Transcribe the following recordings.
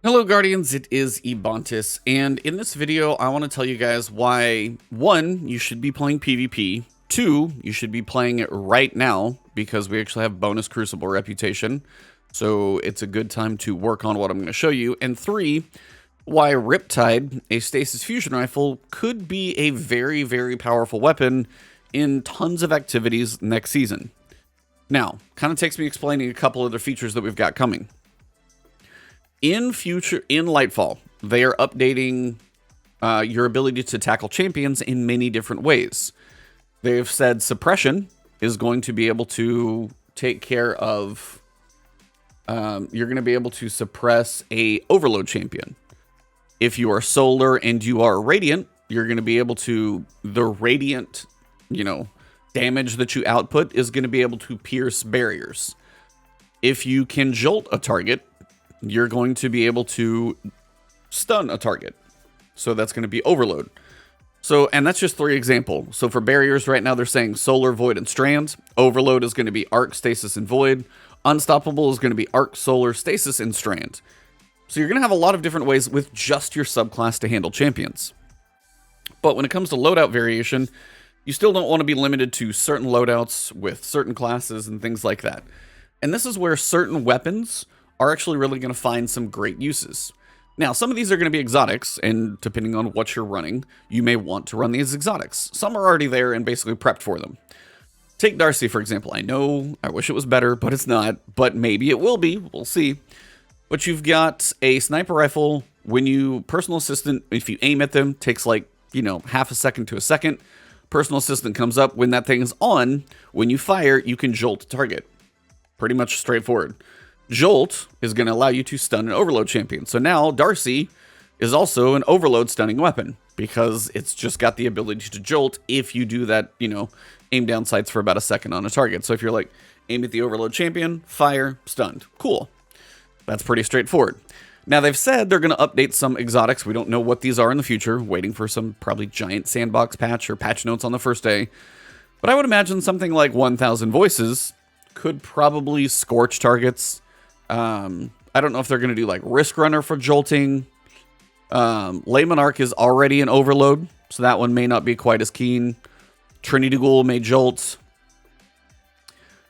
Hello Guardians, it is Ebontis, and in this video I want to tell you guys why, 1, you should be playing PvP, 2, you should be playing it right now, because we actually have bonus Crucible reputation, so it's a good time to work on what I'm going to show you, and 3, why Riptide, a Stasis fusion rifle, could be a very, very powerful weapon in tons of activities next season. Now, kind of takes me explaining a couple other features that we've got coming. In Lightfall, they are updating your ability to tackle champions in many different ways. They've said suppression is going to be able to take care of, you're going to be able to suppress a overload champion. If you are solar and you are radiant, you're going to be able to, the radiant, damage that you output is going to be able to pierce barriers. If you can jolt a target, you're going to be able to stun a target. So that's going to be overload. So, and that's just 3 examples. So for barriers right now, they're saying solar, void, and strands. Overload is going to be arc, stasis, and void. Unstoppable is going to be arc, solar, stasis, and strand. So you're going to have a lot of different ways with just your subclass to handle champions. But when it comes to loadout variation, you still don't want to be limited to certain loadouts with certain classes and things like that. And this is where certain weapons are actually really going to find some great uses. Now, some of these are going to be exotics, and depending on what you're running, you may want to run these exotics. Some are already there and basically prepped for them. Take Darcy, for example. I know, I wish it was better, but it's not. But maybe it will be. We'll see. But you've got a sniper rifle. When you, personal assistant, if you aim at them, takes like, half a second to a second. Personal assistant comes up. When that thing is on, when you fire, you can jolt a target. Pretty much straightforward. Jolt is going to allow you to stun an overload champion. So now Darcy is also an overload stunning weapon because it's just got the ability to jolt if you do that, aim down sights for about a second on a target. So if you're like, aim at the overload champion, fire, stunned. Cool. That's pretty straightforward. Now they've said they're going to update some exotics. We don't know what these are in the future. Waiting for some probably giant sandbox patch or patch notes on the first day. But I would imagine something like 1,000 voices could probably scorch targets. I don't know if they're going to do like Risk Runner for jolting. Layman Arc is already an overload, so that one may not be quite as keen. Trinity Ghoul may jolt.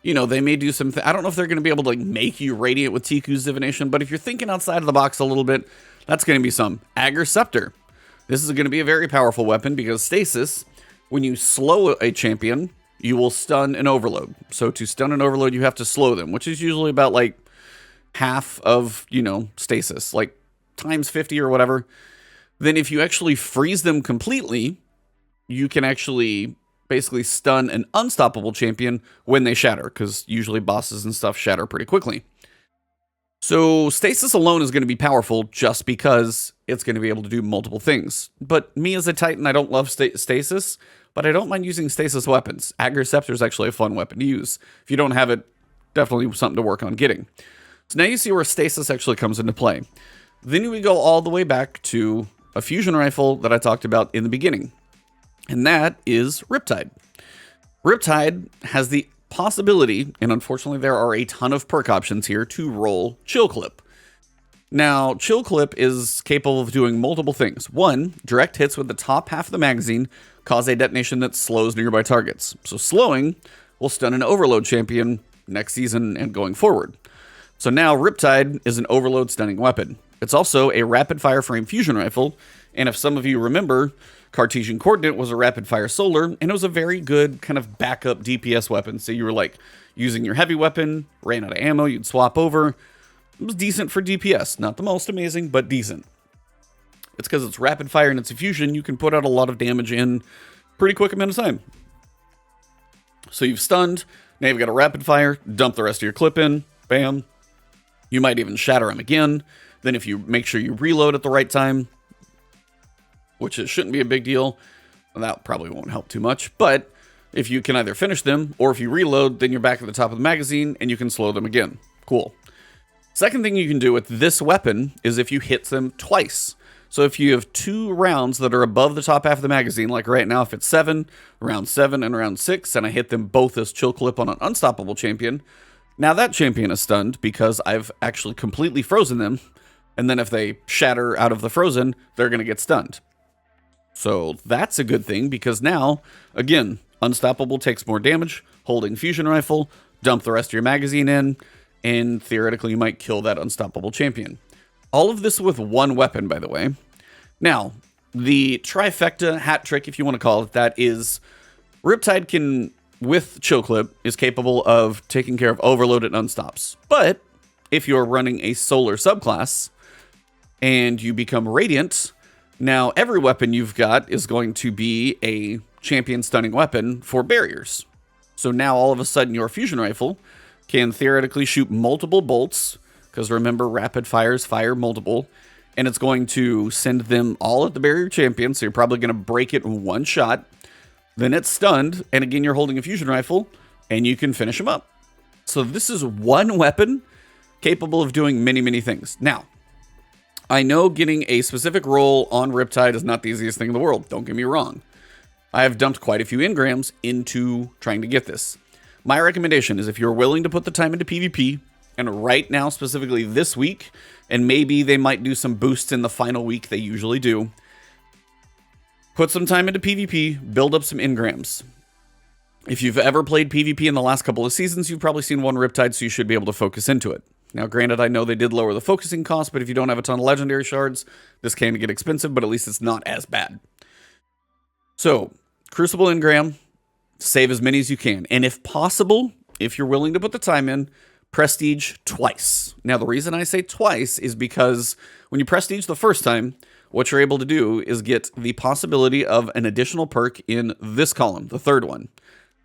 They may do something. I don't know if they're going to be able to like make you radiant with Ticuu's Divination, but if you're thinking outside of the box a little bit, that's going to be some. Agar Scepter. This is going to be a very powerful weapon because Stasis, when you slow a champion, you will stun an overload. So to stun an overload, you have to slow them, which is usually about like half of, stasis, like times 50 or whatever. Then if you actually freeze them completely, you can actually basically stun an unstoppable champion when they shatter, because usually bosses and stuff shatter pretty quickly. So stasis alone is going to be powerful just because it's going to be able to do multiple things. But me as a Titan, I don't love stasis, but I don't mind using stasis weapons. Agar Scepter is actually a fun weapon to use. If you don't have it, definitely something to work on getting. So now you see where stasis actually comes into play. Then we go all the way back to a fusion rifle that I talked about in the beginning. And that is Riptide. Riptide has the possibility, and unfortunately there are a ton of perk options here, to roll Chill Clip. Now, Chill Clip is capable of doing multiple things. 1, direct hits with the top half of the magazine cause a detonation that slows nearby targets. So slowing will stun an overload champion next season and going forward. So now Riptide is an overload stunning weapon. It's also a rapid fire frame fusion rifle, and if some of you remember, Cartesian Coordinate was a rapid fire solar, and it was a very good kind of backup DPS weapon. So you were like using your heavy weapon, ran out of ammo, you'd swap over. It was decent for DPS. Not the most amazing, but decent. It's because it's rapid fire and it's a fusion, you can put out a lot of damage in pretty quick amount of time. So you've stunned, now you've got a rapid fire, dump the rest of your clip in, bam. You might even shatter him again. Then if you make sure you reload at the right time, which it shouldn't be a big deal, that probably won't help too much. But if you can either finish them, or if you reload, then you're back at the top of the magazine and you can slow them again. Cool. Second thing you can do with this weapon is if you hit them twice. So if you have 2 rounds that are above the top half of the magazine, like right now if it's 7, round 7 and round 6, and I hit them both as Chill Clip on an unstoppable champion, now that champion is stunned because I've actually completely frozen them. And then if they shatter out of the frozen, they're going to get stunned. So that's a good thing because now, again, Unstoppable takes more damage, holding Fusion Rifle, dump the rest of your magazine in, and theoretically you might kill that Unstoppable champion. All of this with one weapon, by the way. Now, the trifecta hat trick, if you want to call it that, is Riptide can, with Chill Clip, is capable of taking care of Overload and Unstops. But if you're running a Solar subclass and you become Radiant, now every weapon you've got is going to be a champion stunning weapon for barriers. So now all of a sudden your Fusion Rifle can theoretically shoot multiple bolts, because remember, rapid fires fire multiple, and it's going to send them all at the barrier champion, so you're probably going to break it in one shot. Then it's stunned, and again, you're holding a Fusion Rifle, and you can finish them up. So this is one weapon capable of doing many, many things. Now, I know getting a specific roll on Riptide is not the easiest thing in the world. Don't get me wrong. I have dumped quite a few Engrams into trying to get this. My recommendation is if you're willing to put the time into PvP, and right now, specifically this week, and maybe they might do some boosts in the final week, they usually do, put some time into PvP, build up some Engrams. If you've ever played PvP in the last couple of seasons, you've probably seen one Riptide, so you should be able to focus into it. Now, granted, I know they did lower the focusing cost, but if you don't have a ton of legendary shards, this can get expensive, but at least it's not as bad. So, Crucible Engram, save as many as you can. And if possible, if you're willing to put the time in, Prestige twice. Now, the reason I say twice is because when you Prestige the first time, what you're able to do is get the possibility of an additional perk in this column, the third one.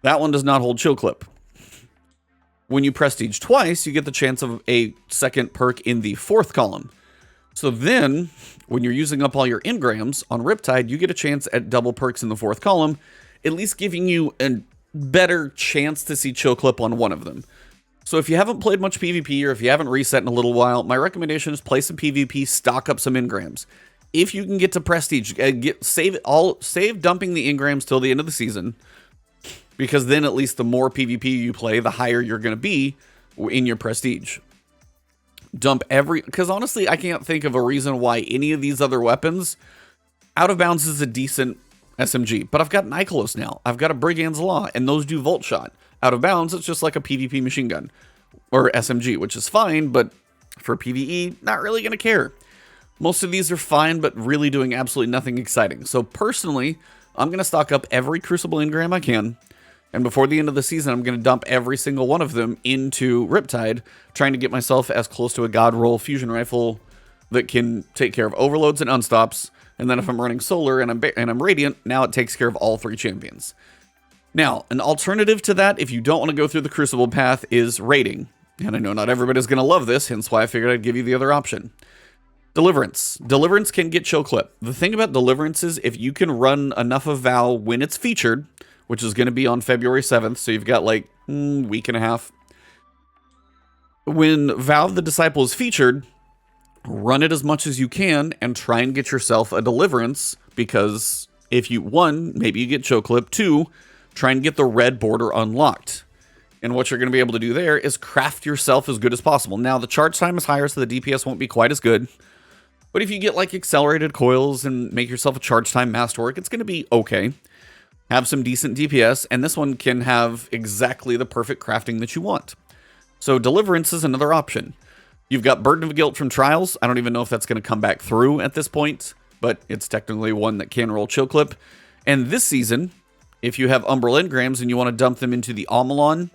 That one does not hold Chill Clip. When you Prestige twice, you get the chance of a second perk in the fourth column. So then, when you're using up all your Engrams on Riptide, you get a chance at double perks in the fourth column, at least giving you a better chance to see Chill Clip on one of them. So if you haven't played much PvP, or if you haven't reset in a little while, my recommendation is play some PvP, stock up some Engrams. If you can get to Prestige, save dumping the Engrams till the end of the season, because then at least the more PvP you play, the higher you're going to be in your Prestige. Dump because honestly, I can't think of a reason why any of these other weapons, Out of Bounds is a decent SMG, but I've got an Ikelos now. I've got a Brigand's Law, and those do Volt Shot. Out of Bounds, it's just like a PvP machine gun, or SMG, which is fine, but for PvE, not really going to care. Most of these are fine, but really doing absolutely nothing exciting. So personally, I'm going to stock up every Crucible Engram I can, and before the end of the season, I'm going to dump every single one of them into Riptide, trying to get myself as close to a God Roll Fusion Rifle that can take care of overloads and unstops. And then if I'm running Solar and I'm Radiant, now it takes care of all three champions. Now, an alternative to that, if you don't want to go through the Crucible path, is raiding. And I know not everybody's going to love this, hence why I figured I'd give you the other option. Deliverance. Deliverance can get Chill Clip. The thing about Deliverance is if you can run enough of Val when it's featured, which is going to be on February 7th, so you've got like a week and a half. When Val the Disciple is featured, run it as much as you can and try and get yourself a Deliverance, because if you, one, maybe you get Chill Clip, two, try and get the red border unlocked. And what you're going to be able to do there is craft yourself as good as possible. Now, the charge time is higher, so the DPS won't be quite as good. But if you get like accelerated coils and make yourself a charge time masterwork, it's going to be okay. Have some decent DPS, and this one can have exactly the perfect crafting that you want. So Deliverance is another option. You've got Burden of Guilt from Trials. I don't even know if that's going to come back through at this point, but it's technically one that can roll Chill Clip. And this season, if you have Umbral Engrams and you want to dump them into the Omelon,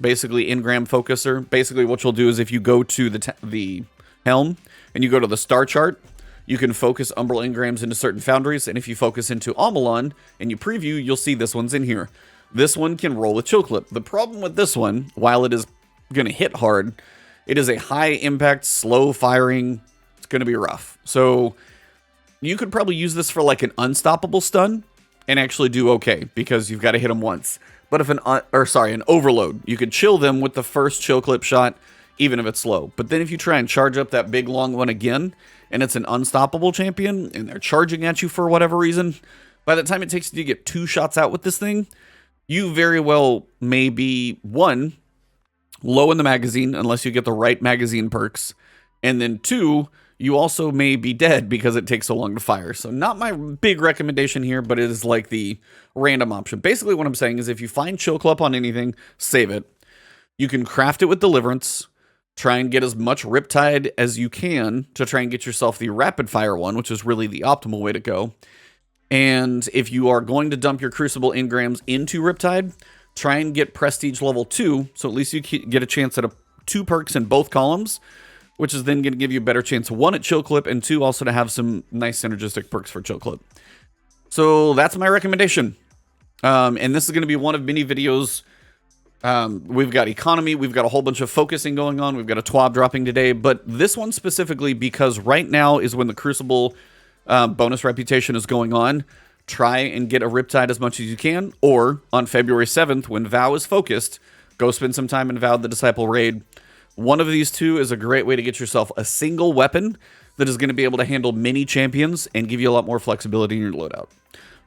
basically Engram Focuser, basically what you'll do is if you go to the Helm and you go to the star chart, you can focus Umbral Engrams into certain foundries, and if you focus into Omelon and you preview, you'll see this one's in here. This one can roll with Chill Clip. The problem with this one, while it is going to hit hard, it is a high impact, slow firing. It's going to be rough. So you could probably use this for like an unstoppable stun and actually do okay, because you've got to hit them once. But if an overload, you could chill them with the first Chill Clip shot, even if it's slow. But then if you try and charge up that big long one again, and it's an unstoppable champion, and they're charging at you for whatever reason, by the time it takes you to get 2 shots out with this thing, you very well may be, 1, low in the magazine, unless you get the right magazine perks, And then 2, you also may be dead because it takes so long to fire. So not my big recommendation here, but it is like the random option. Basically what I'm saying is if you find Chill Club on anything, save it. You can craft it with Deliverance. Try and get as much Riptide as you can to try and get yourself the rapid fire one, which is really the optimal way to go. And if you are going to dump your Crucible Engrams into Riptide, try and get Prestige level 2, so at least you get a chance at 2 perks in both columns, which is then going to give you a better chance, 1, at Chill Clip, and 2, also to have some nice synergistic perks for Chill Clip. So that's my recommendation. And this is going to be one of many videos. We've got economy, we've got a whole bunch of focusing going on, we've got a TWAB dropping today, but this one specifically because right now is when the Crucible bonus reputation is going on. Try and get a Riptide as much as you can, or on February 7th, when Vow is focused, go spend some time in Vow the Disciple raid. One of these 2 is a great way to get yourself a single weapon that is going to be able to handle many champions and give you a lot more flexibility in your loadout.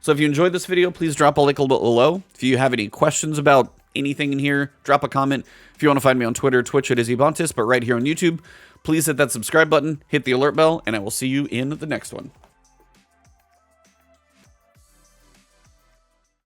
So if you enjoyed this video, please drop a like below. If you have any questions about anything in here, drop a comment. If you want to find me on Twitter, Twitch, it is Ebontis, but right here on YouTube, please hit that subscribe button, hit the alert bell, and I will see you in the next one.